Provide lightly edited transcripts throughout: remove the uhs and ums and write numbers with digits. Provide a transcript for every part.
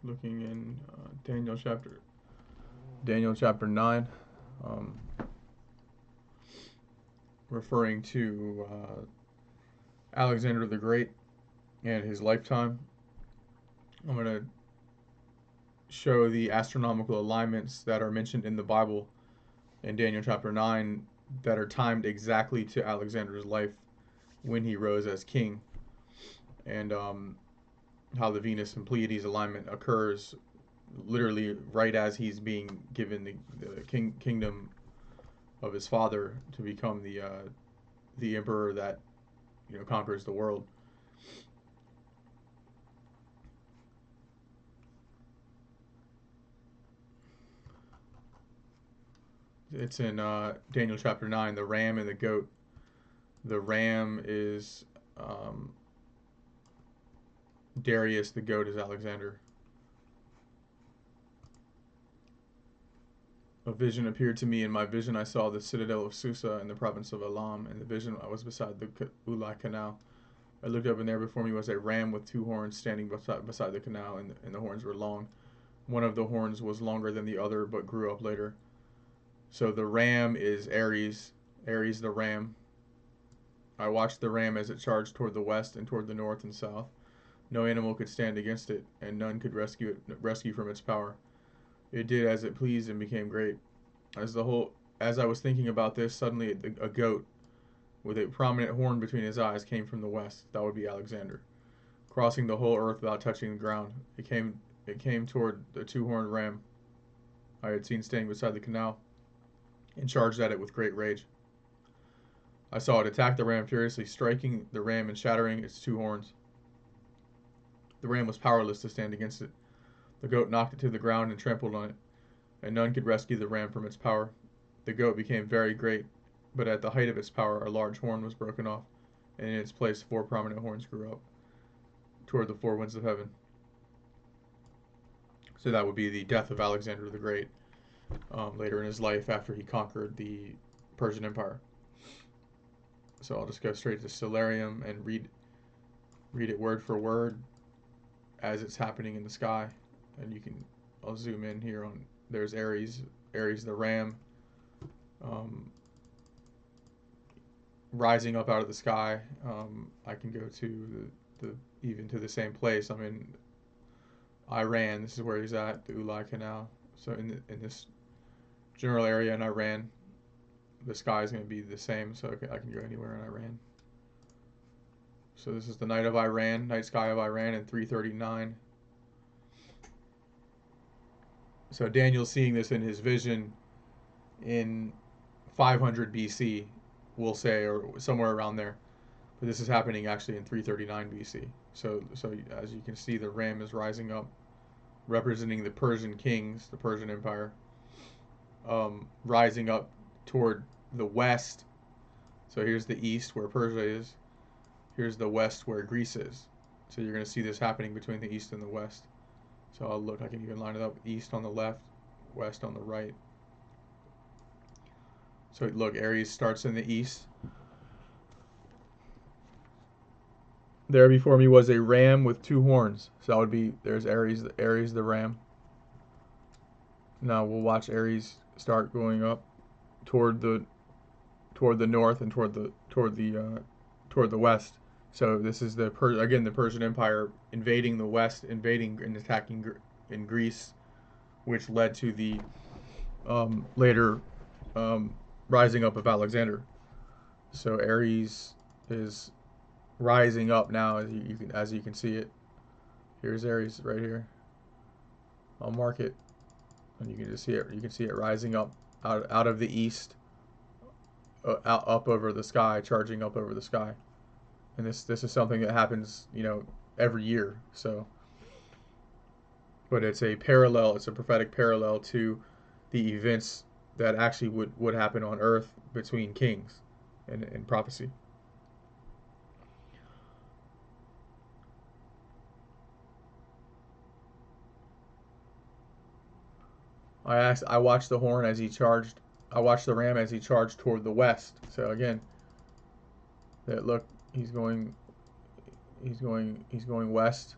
looking in Daniel chapter 9, um, referring to Alexander the Great and his lifetime. I'm going to show the astronomical alignments that are mentioned in the Bible in Daniel chapter 9 that are timed exactly to Alexander's life when he rose as king, and how the Venus and Pleiades alignment occurs literally right as he's being given the kingdom of his father to become the emperor that conquers the world. It's in Daniel chapter 9, the ram and the goat. The ram is Darius, the goat is Alexander. A vision appeared to me. In my vision, I saw the citadel of Susa in the province of Elam. In the vision, I was beside the Ulai Canal. I looked up, and there before me was a ram with two horns standing beside the canal, and the horns were long. One of the horns was longer than the other, but grew up later. So the ram is Aries, Aries the ram. I watched the ram as it charged toward the west and toward the north and south. No animal could stand against it, and none could rescue from its power. It did as it pleased and became great. As I was thinking about this, suddenly a goat with a prominent horn between his eyes came from the west. That would be Alexander, crossing the whole earth without touching the ground. It came toward the two-horned ram I had seen standing beside the canal, and charged at it with great rage. I saw it attack the ram furiously, striking the ram and shattering its two horns. The ram was powerless to stand against it. The goat knocked it to the ground and trampled on it, and none could rescue the ram from its power. The goat became very great, but at the height of its power a large horn was broken off, and in its place four prominent horns grew up toward the four winds of heaven. So that would be the death of Alexander the Great later in his life after he conquered the Persian Empire. So I'll just go straight to Stellarium and read it word for word as it's happening in the sky. And I'll zoom in here on, there's Aries, Aries the ram, um, rising up out of the sky. I can go to the even to the same place. I'm in Iran. This is where he's at, the Ulai Canal. So in this general area in Iran, the sky is going to be the same. So I can go anywhere in Iran. So this is the night sky of Iran in 339. So Daniel's seeing this in his vision in 500 BC, we'll say, or somewhere around there. But this is happening actually in 339 BC. So as you can see, the ram is rising up, representing the Persian kings, the Persian Empire, rising up toward the west. So here's the east where Persia is. Here's the west where Greece is. So you're going to see this happening between the east and the west. So I can even line it up, east on the left, west on the right. So look, Aries starts in the east. There before me was a ram with two horns. So that would be, there's Aries the ram. Now we'll watch Aries start going up toward the north and toward the west. So this is the Persian Empire invading the west, invading and attacking in Greece, which led to the later rising up of Alexander. So Aries is rising up now, as you can see it. Here's Aries right here. I'll mark it, and you can just see it. You can see it rising up out of the east, up over the sky, charging up over the sky. And this is something that happens, every year. So, but it's a prophetic parallel to the events that actually would happen on Earth between kings in prophecy. I watched the horn as he charged. I watched the ram as he charged toward the west. So again, look, he's going west.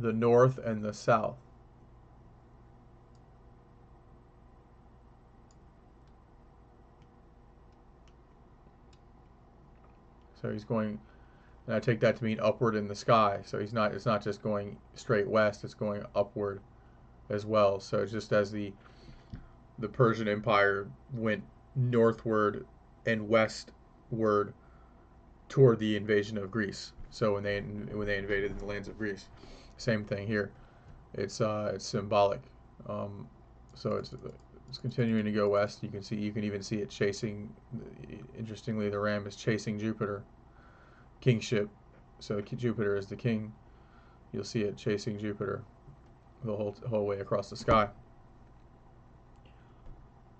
the north and the south. So he's going, and I take that to mean upward in the sky. So he's not. It's not just going straight west. It's going upward as well. So just as the Persian Empire went northward and westward toward the invasion of Greece. So when they invaded the lands of Greece, same thing here. It's symbolic. Um, so it's continuing to go west. You can even see it chasing. Interestingly, the ram is chasing Jupiter, kingship. So Jupiter is the king. You'll see it chasing Jupiter the whole way across the sky.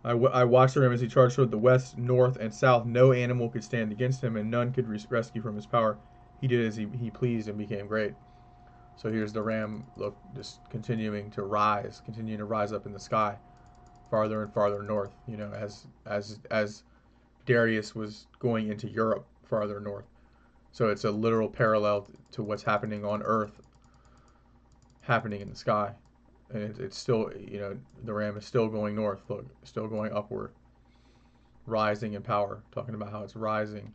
I watched the ram as he charged toward the west, north, and south. No animal could stand against him, and none could rescue from his power. He did as he pleased and became great. So here's the ram, look, just continuing to rise up in the sky, farther and farther north. You know, as Darius was going into Europe, farther north. So it's a literal parallel to what's happening on Earth, happening in the sky. And it's still, the ram is still going north, look, still going upward, rising in power, talking about how it's rising,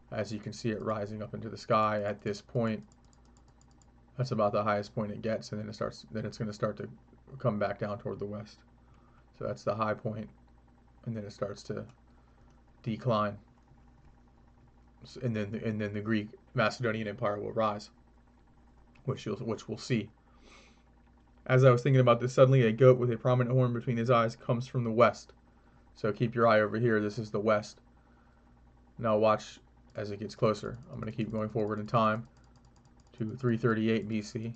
as you can see it rising up into the sky at this point. That's about the highest point it gets, and then it's going to start to come back down toward the west. So that's the high point, and then it starts to decline. And then the Greek Macedonian Empire will rise, which we'll see. As I was thinking about this, suddenly a goat with a prominent horn between his eyes comes from the west. So keep your eye over here. This is the west. Now watch as it gets closer. I'm going to keep going forward in time to 338 BC.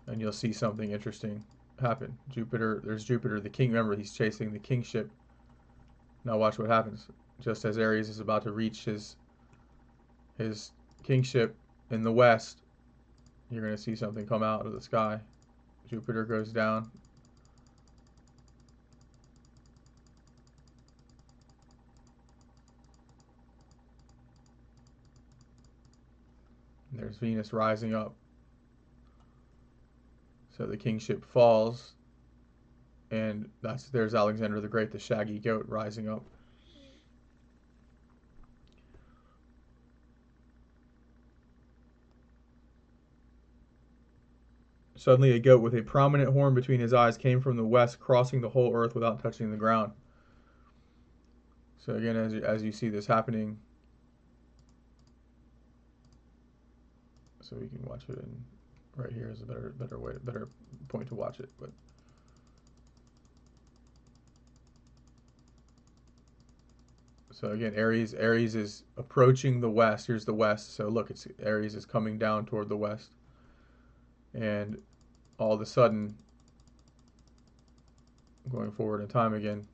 And you'll see something interesting happen. There's Jupiter, the king. Remember, he's chasing the kingship. Now watch what happens. Just as Aries is about to reach his kingship in the west, you're going to see something come out of the sky. Jupiter goes down. And there's Venus rising up. So the kingship falls, and there's Alexander the Great, the shaggy goat, rising up. Suddenly a goat with a prominent horn between his eyes came from the west, crossing the whole earth without touching the ground. So again, as you see this happening, so we can watch it in right here is a better point to watch it. But so again, Aries is approaching the west. Here's the west. So look, Aries is coming down toward the west, and all of a sudden, going forward in time again,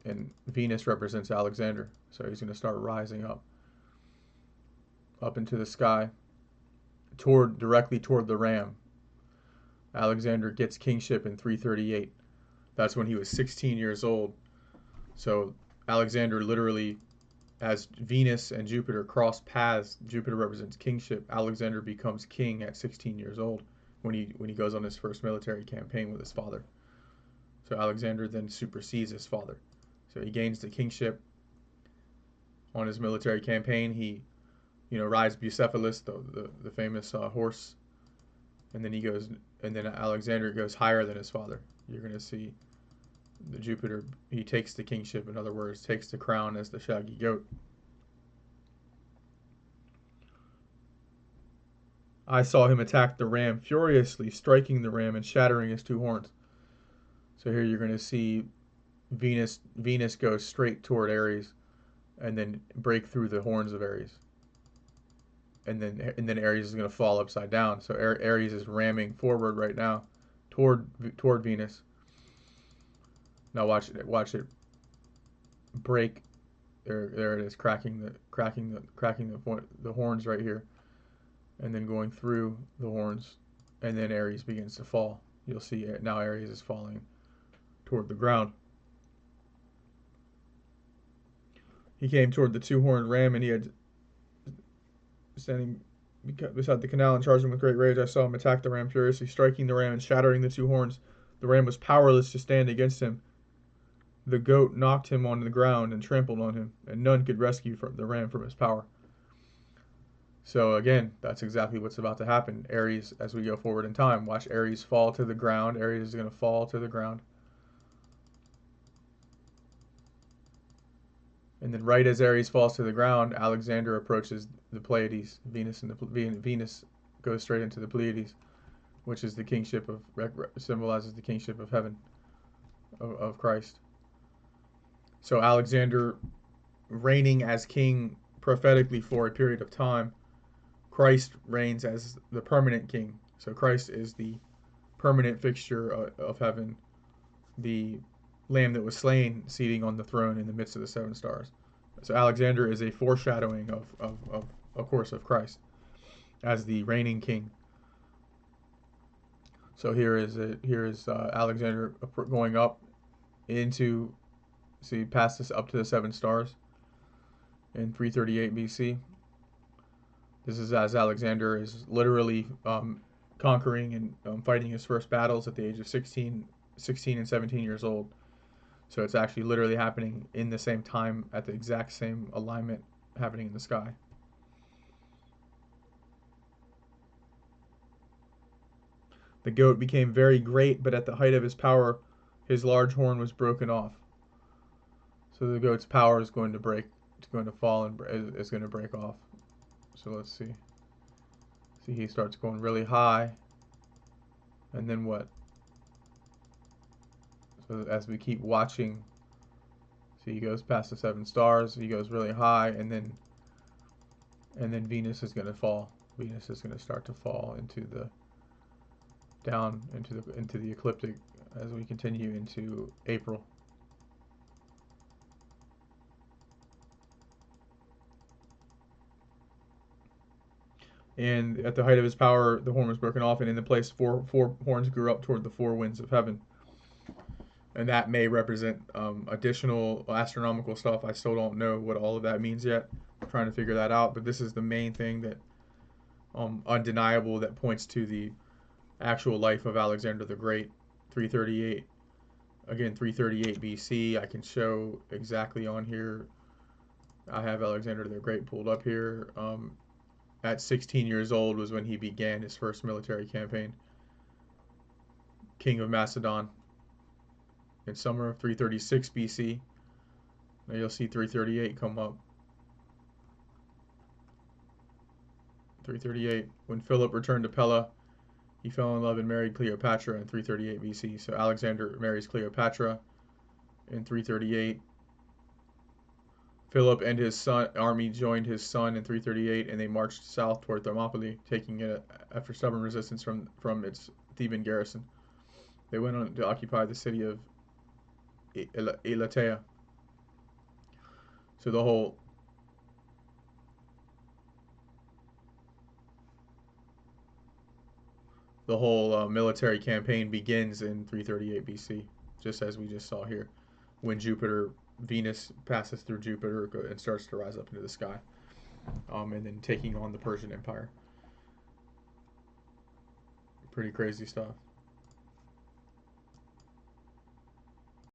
and Venus represents Alexander. So he's going to start rising up into the sky, directly toward the ram. Alexander gets kingship in 338. That's when he was 16 years old. So Alexander literally, as Venus and Jupiter cross paths, Jupiter represents kingship. Alexander becomes king at 16 years old when he goes on his first military campaign with his father. So Alexander then supersedes his father. So he gains the kingship on his military campaign. He, rides Bucephalus, the famous horse, and then Alexander goes higher than his father. You're going to see the Jupiter. He takes the kingship. In other words, takes the crown as the shaggy goat. I saw him attack the ram furiously, striking the ram and shattering his two horns. So here you're going to see Venus go straight toward Aries, and then break through the horns of Aries. And then Aries is going to fall upside down. So Aries is ramming forward right now toward Venus. Now watch it break. There it is, cracking the horns right here, and then going through the horns, and then Aries begins to fall. You'll see now Aries is falling toward the ground. He came toward the two-horned ram, and he had standing beside the canal and charged him with great rage. I saw him attack the ram furiously, striking the ram and shattering the two horns. The ram was powerless to stand against him. The goat knocked him on the ground and trampled on him, and none could rescue the ram from his power. So again, that's exactly what's about to happen. Ares, as we go forward in time, watch Ares fall to the ground. Ares is going to fall to the ground. And then right as Ares falls to the ground, Alexander approaches the Pleiades. Venus goes straight into the Pleiades, which is the kingship of, symbolizes the kingship of heaven, of Christ. So Alexander reigning as king prophetically for a period of time. Christ reigns as the permanent king. So Christ is the permanent fixture of heaven, the lamb that was slain seating on the throne in the midst of the seven stars. So Alexander is a foreshadowing of course, of Christ as the reigning king. So here is Alexander going up into, see, past this up to the seven stars in 338 BC. This is as Alexander is literally conquering and fighting his first battles at the age of 16 and 17 years old. So it's actually literally happening in the same time, at the exact same alignment happening in the sky. The goat became very great, but at the height of his power, his large horn was broken off. So the goat's power is going to break, it's going to fall and is going to break off. So let's see. See, he starts going really high. And then what? So as we keep watching, see, he goes past the seven stars, he goes really high, and then Venus is going to fall. Venus is going to start to fall into the down into the ecliptic as we continue into April. And at the height of his power, the horn was broken off, and in the place four horns grew up toward the four winds of heaven. And that may represent additional astronomical stuff. I still don't know what all of that means yet. I'm trying to figure that out. But this is the main thing that undeniable that points to the actual life of Alexander the Great. 338. Again, 338 BC. I can show exactly on here. I have Alexander the Great pulled up here. At 16 years old was when he began his first military campaign. King of Macedon. In summer of 336 BC. Now you'll see 338 come up. 338. When Philip returned to Pella, he fell in love and married Cleopatra in 338 BC. So Alexander marries Cleopatra in 338. Philip and his army joined his son in 338, and they marched south toward Thermopylae, taking it after stubborn resistance from its Theban garrison. They went on to occupy the city of Elatea. So the whole military campaign begins in 338 BC, just as we just saw here, when Venus passes through Jupiter and starts to rise up into the sky, and then taking on the Persian Empire. Pretty crazy stuff.